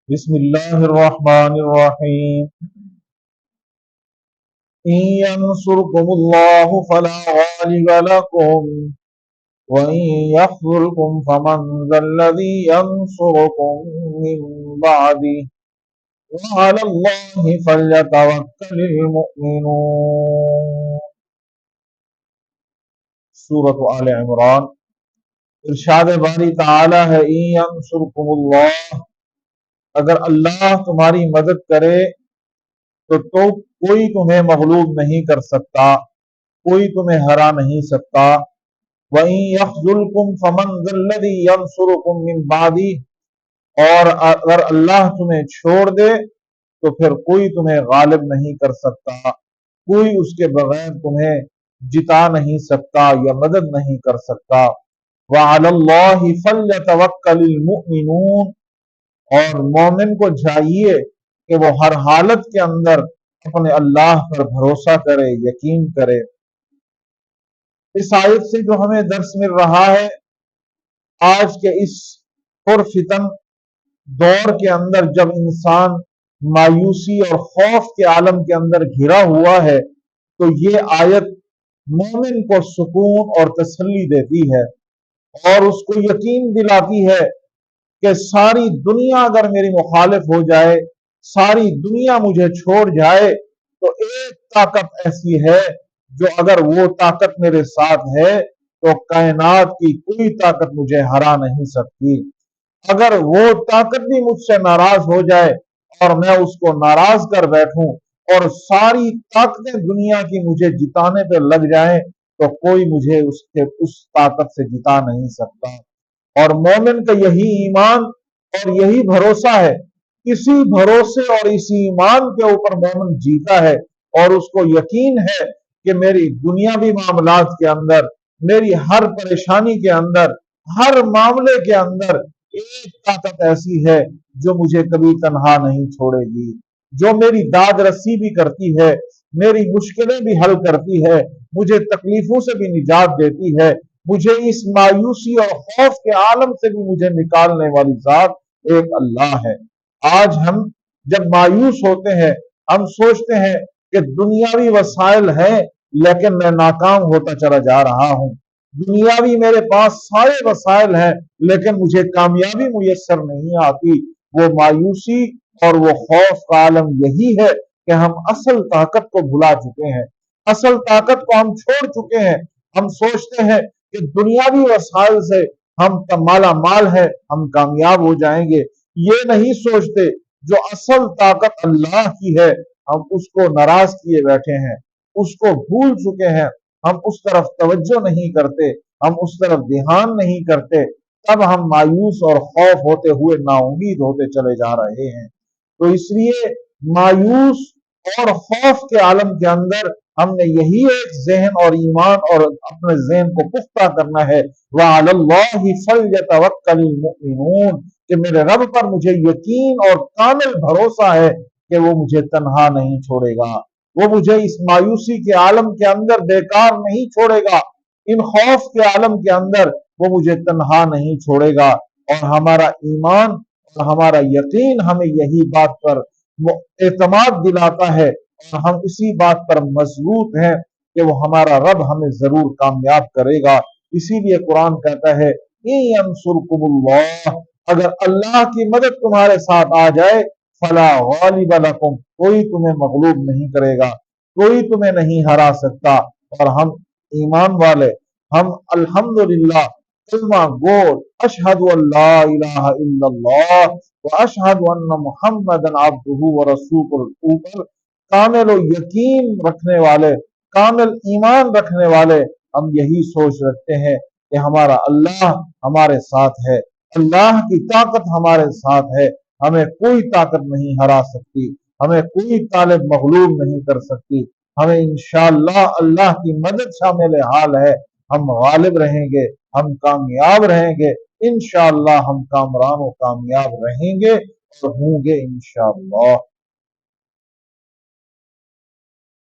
بسم اللہ الرحمن الرحیم ان ینصرکم اللہ فلا غالب لکم وان یخذلکم فمن ذا الذی ینصرکم من بعدہ وعلی اللہ فلیتوکل المؤمنون۔ سورۃ آل عمران۔ ارشاد باری تعالی ہے ان ینصرکم اللہ، اگر اللہ تمہاری مدد کرے تو کوئی تمہیں مغلوب نہیں کر سکتا، کوئی تمہیں ہرا نہیں سکتا۔ وَإِن يَخْذُلْكُمْ فَمَنْ ذَا الَّذِي يَنْصُرُكُمْ مِنْ بَعْدِهِ، اور اگر اللہ تمہیں چھوڑ دے تو پھر کوئی تمہیں غالب نہیں کر سکتا، کوئی اس کے بغیر تمہیں جتا نہیں سکتا یا مدد نہیں کر سکتا۔ وَعَلَى اللَّهِ فَلْيَتَوَكَّلِ الْمُؤْمِنُونَ، اور مومن کو چاہیے کہ وہ ہر حالت کے اندر اپنے اللہ پر بھروسہ کرے، یقین کرے۔ اس آیت سے جو ہمیں درس مل رہا ہے، آج کے اس پرفتن دور کے اندر جب انسان مایوسی اور خوف کے عالم کے اندر گھرا ہوا ہے، تو یہ آیت مومن کو سکون اور تسلی دیتی ہے اور اس کو یقین دلاتی ہے کہ ساری دنیا اگر میری مخالف ہو جائے، ساری دنیا مجھے چھوڑ جائے، تو ایک طاقت ایسی ہے جو اگر وہ طاقت میرے ساتھ ہے تو کائنات کی کوئی طاقت مجھے ہرا نہیں سکتی۔ اگر وہ طاقت بھی مجھ سے ناراض ہو جائے اور میں اس کو ناراض کر بیٹھوں اور ساری طاقتیں دنیا کی مجھے جتانے پہ لگ جائیں تو کوئی مجھے اس طاقت سے جتا نہیں سکتا۔ اور مومن کا یہی ایمان اور یہی بھروسہ ہے، اسی بھروسے اور اسی ایمان کے اوپر مومن جیتا ہے، اور اس کو یقین ہے کہ میری دنیاوی معاملات کے اندر، میری ہر پریشانی کے اندر، ہر معاملے کے اندر ایک طاقت ایسی ہے جو مجھے کبھی تنہا نہیں چھوڑے گی، جو میری داد رسی بھی کرتی ہے، میری مشکلیں بھی حل کرتی ہے، مجھے تکلیفوں سے بھی نجات دیتی ہے، مجھے اس مایوسی اور خوف کے عالم سے بھی مجھے نکالنے والی ذات ایک اللہ ہے۔ آج ہم جب مایوس ہوتے ہیں، ہم سوچتے ہیں کہ دنیاوی وسائل ہیں لیکن میں ناکام ہوتا چلا جا رہا ہوں، دنیاوی میرے پاس سارے وسائل ہیں لیکن مجھے کامیابی میسر نہیں آتی۔ وہ مایوسی اور وہ خوف کا عالم یہی ہے کہ ہم اصل طاقت کو بھلا چکے ہیں، اصل طاقت کو ہم چھوڑ چکے ہیں۔ ہم سوچتے ہیں کہ دنیاوی وسائل سے ہم مالا مال ہے، ہم کامیاب ہو جائیں گے، یہ نہیں سوچتے جو اصل طاقت اللہ کی ہے ہم اس کو ناراض کیے بیٹھے ہیں، اس کو بھول چکے ہیں، ہم اس طرف توجہ نہیں کرتے، ہم اس طرف دھیان نہیں کرتے، تب ہم مایوس اور خوف ہوتے ہوئے نا امید ہوتے چلے جا رہے ہیں۔ تو اس لیے مایوس اور خوف کے عالم کے اندر ہم نے یہی ایک ذہن اور ایمان اور اپنے ذہن کو پختہ کرنا ہے، وَعَلَى اللَّهِ فَلْيَتَوَكَّلِ الْمُؤْمِنُونَ، کہ میرے رب پر مجھے یقین اور کامل بھروسہ ہے کہ وہ مجھے تنہا نہیں چھوڑے گا، وہ مجھے اس مایوسی کے عالم کے اندر بیکار نہیں چھوڑے گا، ان خوف کے عالم کے اندر وہ مجھے تنہا نہیں چھوڑے گا۔ اور ہمارا ایمان اور ہمارا یقین ہمیں یہی بات پر اعتماد دلاتا ہے، اور ہم اسی بات پر مضبوط ہیں کہ وہ ہمارا رب ہمیں ضرور کامیاب کرے گا۔ اسی لیے قرآن کہتا ہے اِن يَنْصُرْكُمُ اللَّهُ، اگر اللہ کی مدد تمہارے ساتھ آ جائے، فلا غالب لکم، کوئی تمہیں مغلوب نہیں کرے گا، کوئی تمہیں نہیں ہرا سکتا۔ اور ہم ایمان والے، ہم الحمدللہ کلمہ گو اشہد ان لا الہ الا اللہ واشہد ان محمدًا عبدہ ورسولہ اوپر کامل و یقین رکھنے والے، کامل ایمان رکھنے والے، ہم یہی سوچ رکھتے ہیں کہ ہمارا اللہ ہمارے ساتھ ہے، اللہ کی طاقت ہمارے ساتھ ہے، ہمیں کوئی طاقت نہیں ہرا سکتی، ہمیں کوئی طالب مغلوب نہیں کر سکتی، ہمیں انشاءاللہ اللہ کی مدد شامل حال ہے، ہم غالب رہیں گے، ہم کامیاب رہیں گے، انشاءاللہ ہم کامران و کامیاب رہیں گے اور ہوں گے انشاءاللہ۔